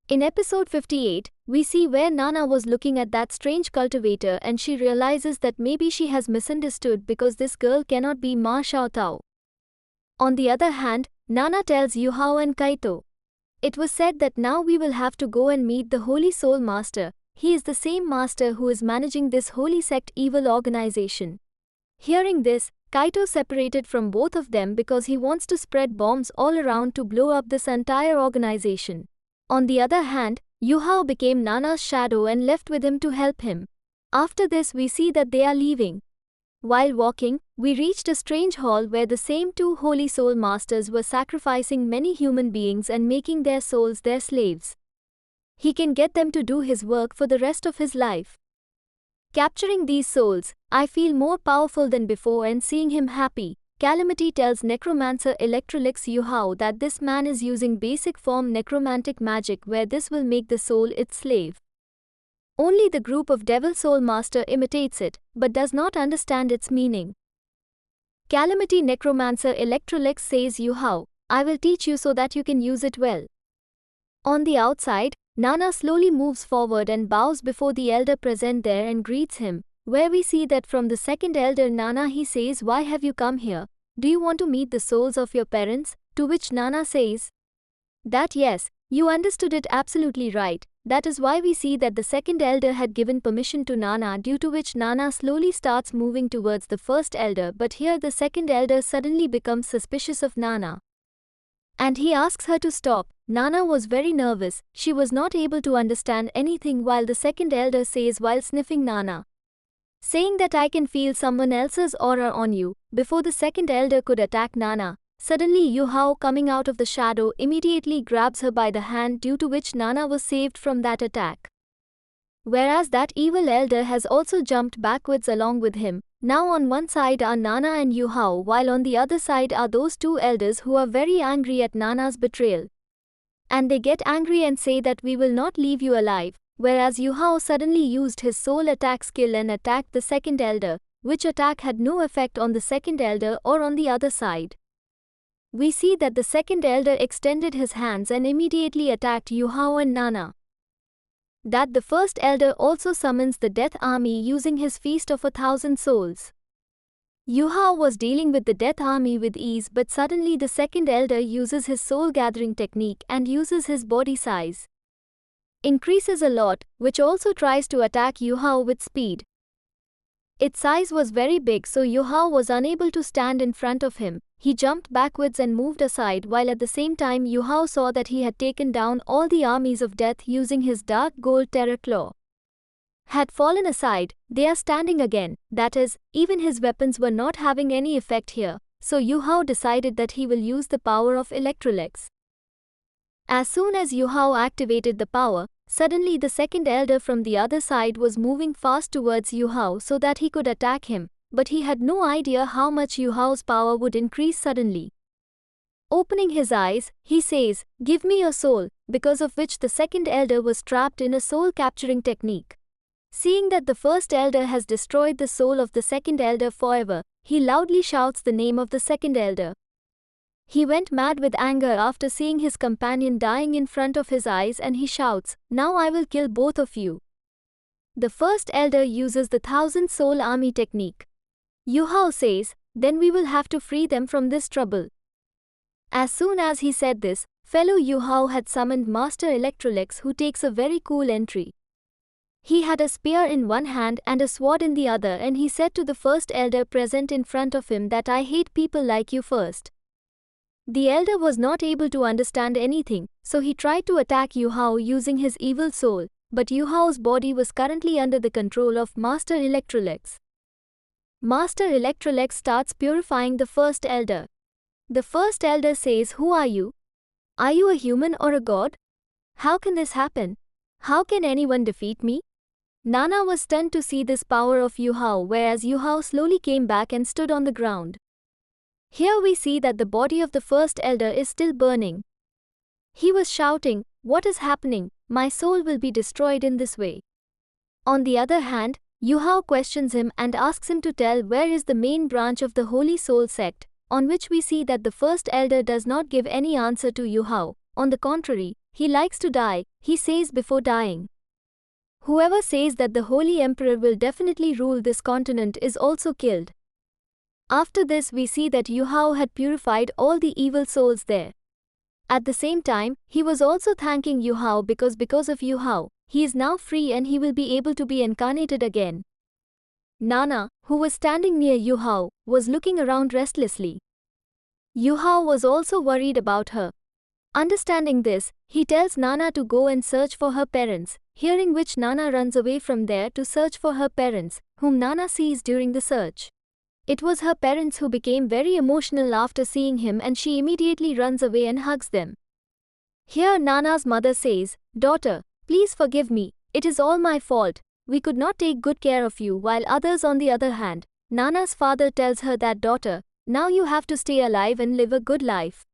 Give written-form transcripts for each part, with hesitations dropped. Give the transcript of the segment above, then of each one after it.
In episode 58, we see where Nana was looking at that strange cultivator and she realizes that maybe she has misunderstood because this girl cannot be Ma Xiaotao. On the other hand, Nana tells Yu Hao and Kaito. It was said that now we will have to go and meet the Holy Soul Master. He is the same master who is managing this holy sect evil organization. Hearing this, Kaito separated from both of them because he wants to spread bombs all around to blow up this entire organization. On the other hand, Yu Hao became Nana's shadow and left with him to help him. After this we see that they are leaving. While walking, we reached a strange hall where the same two Holy Soul Masters were sacrificing many human beings and making their souls their slaves. He can get them to do his work for the rest of his life. Capturing these souls, I feel more powerful than before and seeing him happy, Calamity tells Necromancer Electrolix Yu Hao that this man is using basic form necromantic magic where this will make the soul its slave. Only the group of Devil Soul Master imitates it, but does not understand its meaning. Calamity Necromancer Electrolix says Yu Hao, I will teach you so that you can use it well. On the outside, Nana slowly moves forward and bows before the elder present there and greets him, where we see that from the second elder Nana he says, why have you come here? Do you want to meet the souls of your parents? To which Nana says that yes, you understood it absolutely right. That is why we see that the second elder had given permission to Nana, due to which Nana slowly starts moving towards the first elder, but here the second elder suddenly becomes suspicious of Nana. And he asks her to stop. Nana was very nervous, she was not able to understand anything while the second elder says while sniffing Nana, saying that I can feel someone else's aura on you. Before the second elder could attack Nana, suddenly Yu Hao coming out of the shadow immediately grabs her by the hand, due to which Nana was saved from that attack. Whereas that evil elder has also jumped backwards along with him. Now on one side are Nana and Yu Hao, while on the other side are those two elders who are very angry at Nana's betrayal. And they get angry and say that we will not leave you alive, whereas Yu Hao suddenly used his soul attack skill and attacked the second elder, which attack had no effect on the second elder or on the other side. We see that the second elder extended his hands and immediately attacked Yu Hao and Nana. That the first elder also summons the death army using his feast of 1,000 souls. Yu Hao was dealing with the death army with ease, but suddenly the second elder uses his soul gathering technique and uses his body size increases a lot, which also tries to attack Yu Hao with speed. Its size was very big, so Yu Hao was unable to stand in front of him. He jumped backwards and moved aside, while at the same time Yu Hao saw that he had taken down all the armies of death using his dark gold terror claw. Had fallen aside, they are standing again, that is, even his weapons were not having any effect here, so Yu Hao decided that he will use the power of Electrolix. As soon as Yu Hao activated the power, suddenly the second elder from the other side was moving fast towards Yu Hao so that he could attack him, but he had no idea how much Yu Hao's power would increase suddenly. Opening his eyes, he says, "Give me your soul," because of which the second elder was trapped in a soul capturing technique. Seeing that the first elder has destroyed the soul of the second elder forever, he loudly shouts the name of the second elder. He went mad with anger after seeing his companion dying in front of his eyes, and he shouts, "Now I will kill both of you." The first elder uses the 1,000 soul army technique. Yu Hao says, "Then we will have to free them from this trouble." As soon as he said this, fellow Yu Hao had summoned Master Electrolix, who takes a very cool entry. He had a spear in one hand and a sword in the other, and he said to the first elder present in front of him that I hate people like you first. The elder was not able to understand anything, so he tried to attack Yu Hao using his evil soul, but Yu Hao's body was currently under the control of Master Electrolix. Master Electrolix starts purifying the first elder. The first elder says, "Who are you? Are you a human or a god? How can this happen? How can anyone defeat me?" Nana was stunned to see this power of Yu Hao, whereas Yu Hao slowly came back and stood on the ground. Here we see that the body of the first elder is still burning. He was shouting, "What is happening? My soul will be destroyed in this way." On the other hand, Yu Hao questions him and asks him to tell where is the main branch of the Holy Soul sect, on which we see that the first elder does not give any answer to Yu Hao. On the contrary, he likes to die. he says before dying. Whoever says that the Holy Emperor will definitely rule this continent is also killed. After this, we see that Yu Hao had purified all the evil souls there. At the same time, he was also thanking Yu Hao because of Yu Hao, he is now free and he will be able to be incarnated again. Nana, who was standing near Yu Hao, was looking around restlessly. Yu Hao was also worried about her. Understanding this, he tells Nana to go and search for her parents, hearing which Nana runs away from there to search for her parents, whom Nana sees during the search. It was her parents who became very emotional after seeing him and she immediately runs away and hugs them. Here Nana's mother says, "Daughter, please forgive me, it is all my fault. We could not take good care of you," while others on the other hand, Nana's father tells her that, "Daughter, now you have to stay alive and live a good life."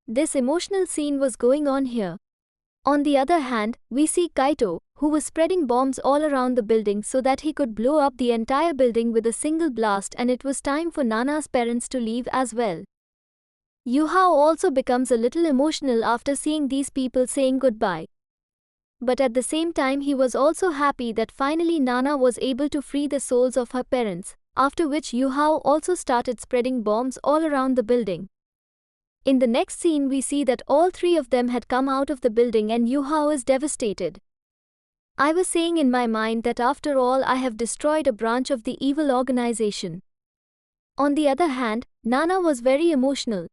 This emotional scene was going on here. On the other hand, we see Kaito, who was spreading bombs all around the building so that he could blow up the entire building with a single blast, and it was time for Nana's parents to leave as well. Yu Hao also becomes a little emotional after seeing these people saying goodbye. But at the same time he was also happy that finally Nana was able to free the souls of her parents, after which Yu Hao also started spreading bombs all around the building. In the next scene we see that all three of them had come out of the building and Yu Hao is devastated. I was saying in my mind that after all I have destroyed a branch of the evil organization. On the other hand, Nana was very emotional.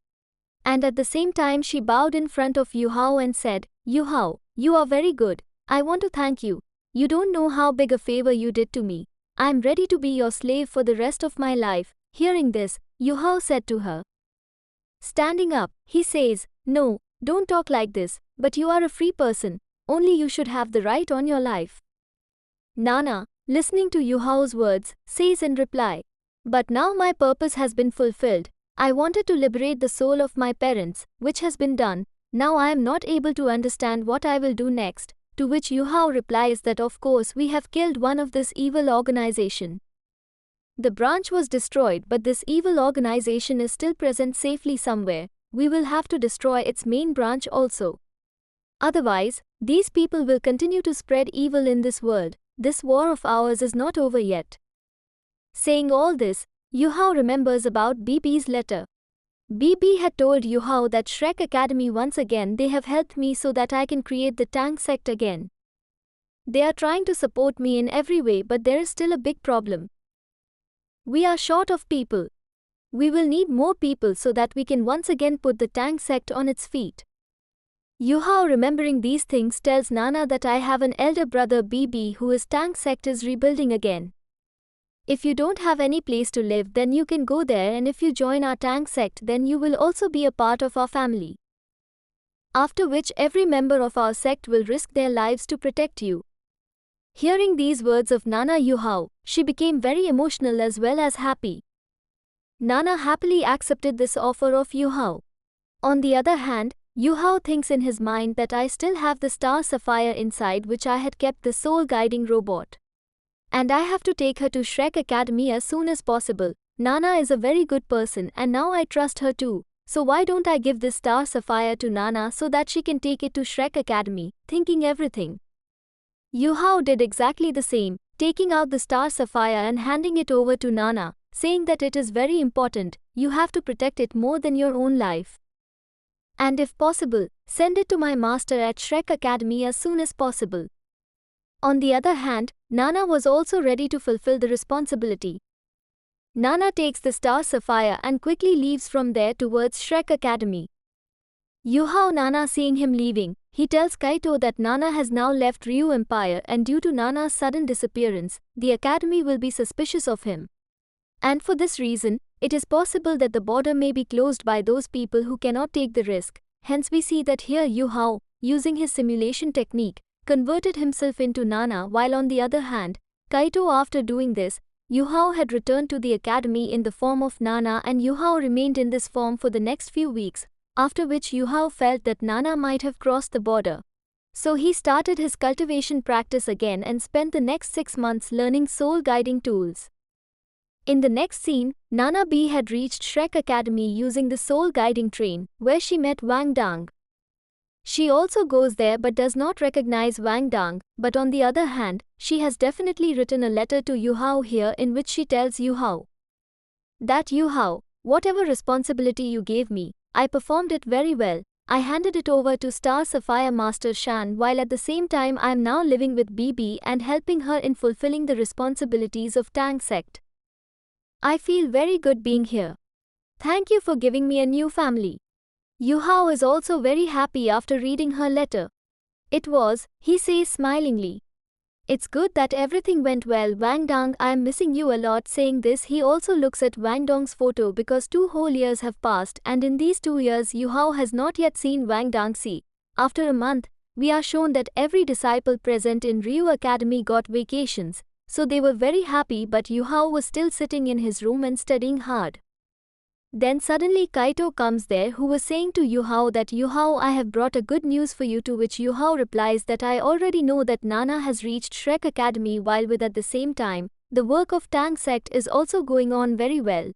And at the same time she bowed in front of Yu Hao and said, "Yu Hao, you are very good. I want to thank you. You don't know how big a favor you did to me. I am ready to be your slave for the rest of my life." Hearing this, Yu Hao said to her. Standing up, he says, "No, don't talk like this, but you are a free person. Only you should have the right on your life." Nana, listening to Yu Hao's words, says in reply, "But now my purpose has been fulfilled. I wanted to liberate the soul of my parents, which has been done. Now I am not able to understand what I will do next." To which Yu Hao replies that of course we have killed one of this evil organization. The branch was destroyed, but this evil organization is still present safely somewhere. We will have to destroy its main branch also. Otherwise, these people will continue to spread evil in this world. This war of ours is not over yet. Saying all this, Yu Hao remembers about BB's letter. BB had told Yu Hao that Shrek Academy once again they have helped me so that I can create the tank sect again. They are trying to support me in every way, but there is still a big problem. We are short of people. We will need more people so that we can once again put the tank sect on its feet. Yu Hao, remembering these things, tells Nana that I have an elder brother BB who is tank sect is rebuilding again. If you don't have any place to live, then you can go there, and if you join our tank sect, then you will also be a part of our family. After which every member of our sect will risk their lives to protect you. Hearing these words of Nana Yu Hao, she became very emotional as well as happy. Nana happily accepted this offer of Yu Hao. On the other hand, Yu Hao thinks in his mind that I still have the star sapphire inside which I had kept the soul guiding robot. And I have to take her to Shrek Academy as soon as possible. Nana is a very good person and now I trust her too. So why don't I give this star sapphire to Nana so that she can take it to Shrek Academy, thinking everything. Yu Hao did exactly the same, taking out the star sapphire and handing it over to Nana, saying that it is very important, you have to protect it more than your own life. And if possible, send it to my master at Shrek Academy as soon as possible. On the other hand, Nana was also ready to fulfill the responsibility. Nana takes the star sapphire and quickly leaves from there towards Shrek Academy. Yu Hao, Nana seeing him leaving, he tells Kaito that Nana has now left Ryu Empire and due to Nana's sudden disappearance, the academy will be suspicious of him. And for this reason, it is possible that the border may be closed by those people who cannot take the risk. Hence we see that here Yu Hao, using his simulation technique, converted himself into Nana, while on the other hand, Kaito, after doing this, Yu Hao had returned to the academy in the form of Nana and Yu Hao remained in this form for the next few weeks, after which Yu Hao felt that Nana might have crossed the border. So he started his cultivation practice again and spent the next 6 months learning soul guiding tools. In the next scene, Nana B had reached Shrek Academy using the soul guiding train, where she met Wang Dang. She also goes there but does not recognize Wang Dang, but on the other hand, she has definitely written a letter to Yu Hao here in which she tells Yu Hao that Yu Hao, whatever responsibility you gave me, I performed it very well. I handed it over to Star Sapphire Master Shan while at the same time I am now living with BB and helping her in fulfilling the responsibilities of Tang sect. I feel very good being here. Thank you for giving me a new family. Yu Hao is also very happy after reading her letter. He says smilingly. It's good that everything went well, Wang Dang. I am missing you a lot. Saying this, he also looks at Wang Dong's photo because 2 whole years have passed and in these 2 years Yu Hao has not yet seen Wang Dang. See, after a month, we are shown that every disciple present in Ryu Academy got vacations, so they were very happy, but Yu Hao was still sitting in his room and studying hard. Then suddenly Kaito comes there, who was saying to Yu Hao that Yu Hao, I have brought a good news for you, to which Yu Hao replies that I already know that Nana has reached Shrek Academy, while with at the same time, the work of Tang sect is also going on very well.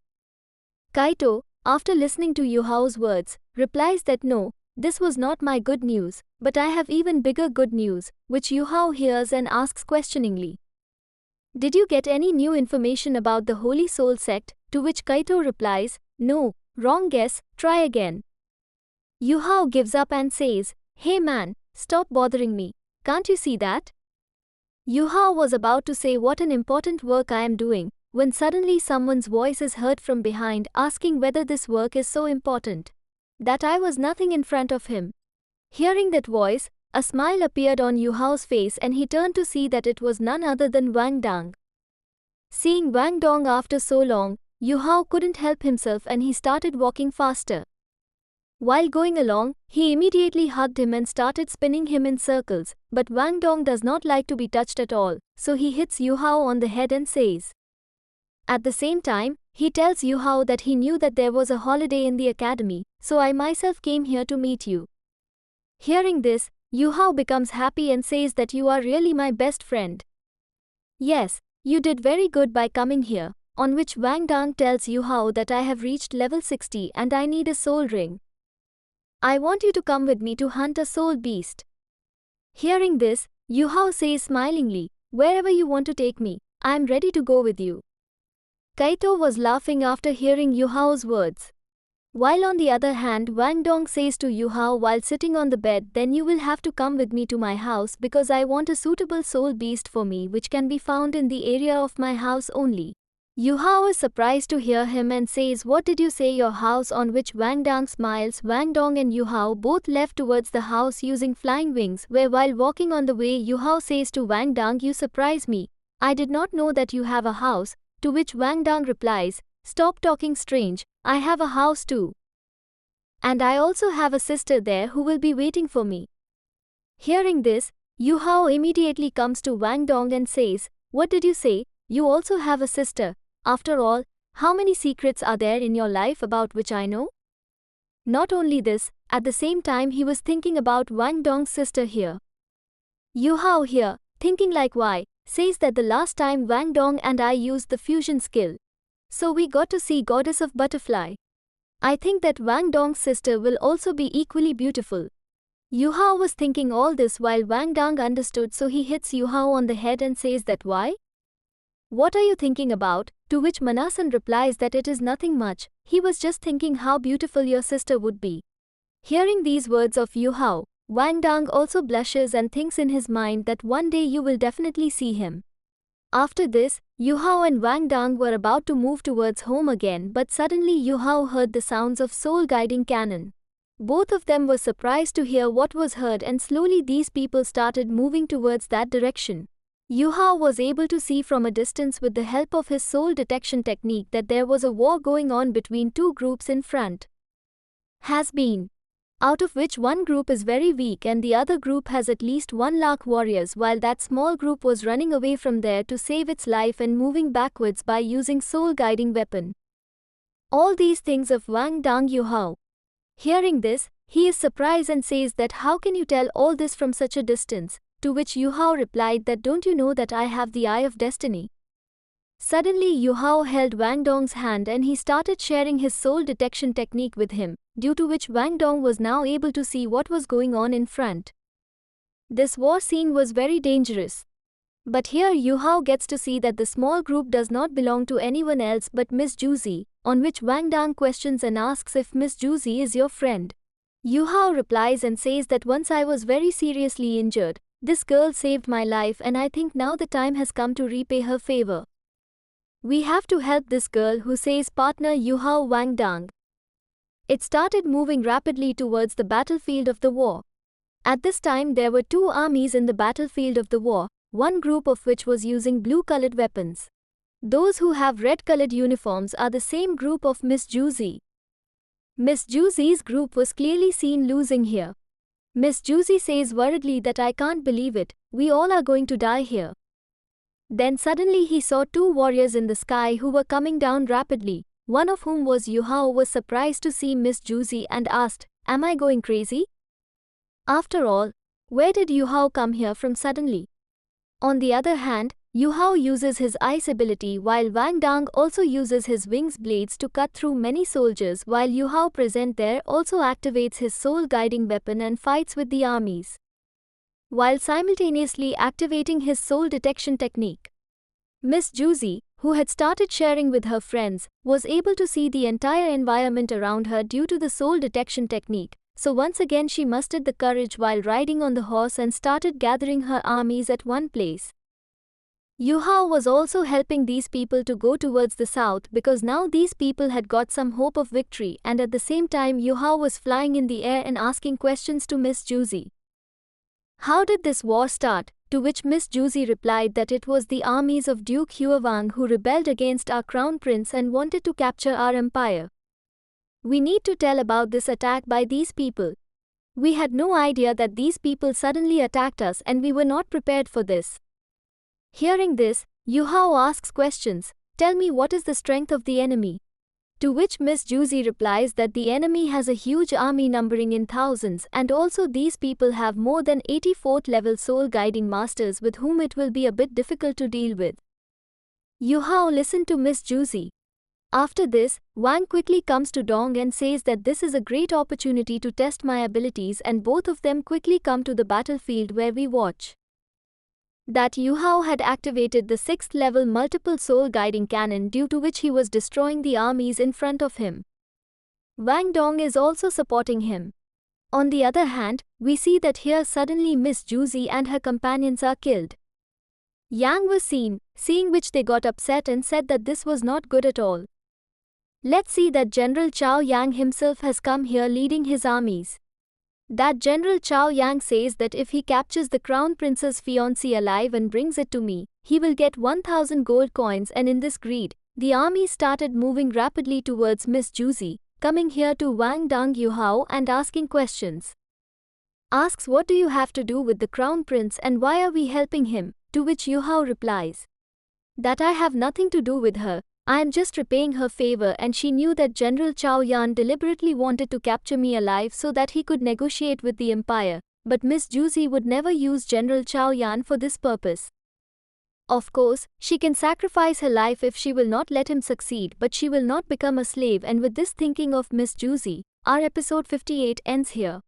Kaito, after listening to Yu Hao's words, replies that no, this was not my good news, but I have even bigger good news, which Yu Hao hears and asks questioningly. Did you get any new information about the Holy Soul sect? To which Kaito replies, no, wrong guess, try again. Yu Hao gives up and says, hey man, stop bothering me, can't you see that? Yu Hao was about to say what an important work I am doing, when suddenly someone's voice is heard from behind asking whether this work is so important that I was nothing in front of him. Hearing that voice, a smile appeared on Yu Hao's face and he turned to see that it was none other than Wang Dang. Seeing Wang Dong after so long, Yu Hao couldn't help himself and he started walking faster. While going along, he immediately hugged him and started spinning him in circles, but Wang Dong does not like to be touched at all, so he hits Yu Hao on the head and says. At the same time, he tells Yu Hao that he knew that there was a holiday in the academy, so I myself came here to meet you. Hearing this, Yu Hao becomes happy and says that you are really my best friend. Yes, you did very good by coming here. On which Wang Dang tells Yu Hao that I have reached level 60 and I need a soul ring. I want you to come with me to hunt a soul beast. Hearing this, Yu Hao says smilingly, wherever you want to take me, I am ready to go with you. Kaito was laughing after hearing Yu Hao's words. While on the other hand, Wang Dong says to Yu Hao while sitting on the bed, then you will have to come with me to my house because I want a suitable soul beast for me which can be found in the area of my house only. Yu Hao is surprised to hear him and says, what did you say, your house? On which Wang Dang smiles. Wang Dong and Yu Hao both left towards the house using flying wings, where while walking on the way Yu Hao says to Wang Dang, you surprise me. I did not know that you have a house, to which Wang Dang replies, stop talking strange, I have a house too. And I also have a sister there who will be waiting for me. Hearing this, Yu Hao immediately comes to Wang Dong and says, what did you say? You also have a sister. After all, how many secrets are there in your life about which I know? Not only this, at the same time he was thinking about Wang Dong's sister here. Yu Hao here, thinking like why, says that the last time Wang Dong and I used the fusion skill, so we got to see Goddess of Butterfly. I think that Wang Dong's sister will also be equally beautiful. Yu Hao was thinking all this while Wang Dong understood, so he hits Yu Hao on the head and says that why? What are you thinking about? To which Manasan replies that it is nothing much, he was just thinking how beautiful your sister would be. Hearing these words of Yu Hao, Wang Dong also blushes and thinks in his mind that one day you will definitely see him. After this, Yu Hao and Wang Dong were about to move towards home again, but suddenly Yu Hao heard the sounds of soul guiding cannon. Both of them were surprised to hear what was heard, and slowly these people started moving towards that direction. Yu Hao was able to see from a distance with the help of his soul detection technique that there was a war going on between two groups in front. Has been. Out of which one group is very weak and the other group has at least 1 lakh warriors, while that small group was running away from there to save its life and moving backwards by using soul guiding weapon. All these things of Wang Dong Yu Hao. Hearing this, he is surprised and says that how can you tell all this from such a distance? To which Yu Hao replied that don't you know that I have the Eye of Destiny? Suddenly Yu Hao held Wang Dong's hand and he started sharing his soul detection technique with him, due to which Wang Dong was now able to see what was going on in front. This war scene was very dangerous. But here Yu Hao gets to see that the small group does not belong to anyone else but Miss Juzi, on which Wang Dong questions and asks if Miss Juzi is your friend. Yu Hao replies and says that once I was very seriously injured, this girl saved my life and I think now the time has come to repay her favor. We have to help this girl, who says partner Yu Hao Wang Dong. It started moving rapidly towards the battlefield of the war. At this time there were two armies in the battlefield of the war, one group of which was using blue-colored weapons. Those who have red-colored uniforms are the same group of Miss Juzi. Miss Juzi's group was clearly seen losing here. Miss Juzi says worriedly that I can't believe it, we all are going to die here. Then suddenly he saw two warriors in the sky who were coming down rapidly, one of whom was Yu Hao was surprised to see Miss Juzi and asked, am I going crazy? After all, where did Yu Hao come here from suddenly? On the other hand, Yu Hao uses his ice ability while Wang Dong also uses his wings blades to cut through many soldiers, while Yu Hao present there also activates his soul guiding weapon and fights with the armies, while simultaneously activating his soul detection technique. Miss Juzi, who had started sharing with her friends, was able to see the entire environment around her due to the soul detection technique, so once again she mustered the courage while riding on the horse and started gathering her armies at one place. Yu Hao was also helping these people to go towards the south because now these people had got some hope of victory, and at the same time Yu Hao was flying in the air and asking questions to Miss Juzi. How did this war start? To which Miss Juzi replied that it was the armies of Duke Huawang who rebelled against our crown prince and wanted to capture our empire. We need to tell about this attack by these people. We had no idea that these people suddenly attacked us and we were not prepared for this. Hearing this, Yu Hao asks questions, tell me what is the strength of the enemy? To which Miss Juzi replies that the enemy has a huge army numbering in thousands and also these people have more than 84th level soul guiding masters with whom it will be a bit difficult to deal with. Yu Hao listened to Miss Juzi. After this, Wang quickly comes to Dong and says that this is a great opportunity to test my abilities, and both of them quickly come to the battlefield where we watch that Yu Hao had activated the 6th level multiple soul guiding cannon, due to which he was destroying the armies in front of him. Wang Dong is also supporting him. On the other hand, we see that here suddenly Miss Juzi and her companions are killed. Yang was seen, seeing which they got upset and said that this was not good at all. Let's see that General Chao Yang himself has come here leading his armies. That General Chao Yang says that if he captures the Crown Prince's fiancée alive and brings it to me, he will get 1000 gold coins, and in this greed, the army started moving rapidly towards Miss Juzi, coming here to Wang Dong Yu Hao and asking questions. Asks what do you have to do with the Crown Prince and why are we helping him, to which Yu Hao replies that I have nothing to do with her, I am just repaying her favor, and she knew that General Chao Yan deliberately wanted to capture me alive so that he could negotiate with the empire, but Miss Juzi would never use General Chao Yan for this purpose. Of course, she can sacrifice her life if she will not let him succeed, but she will not become a slave, and with this thinking of Miss Juzi, our episode 58 ends here.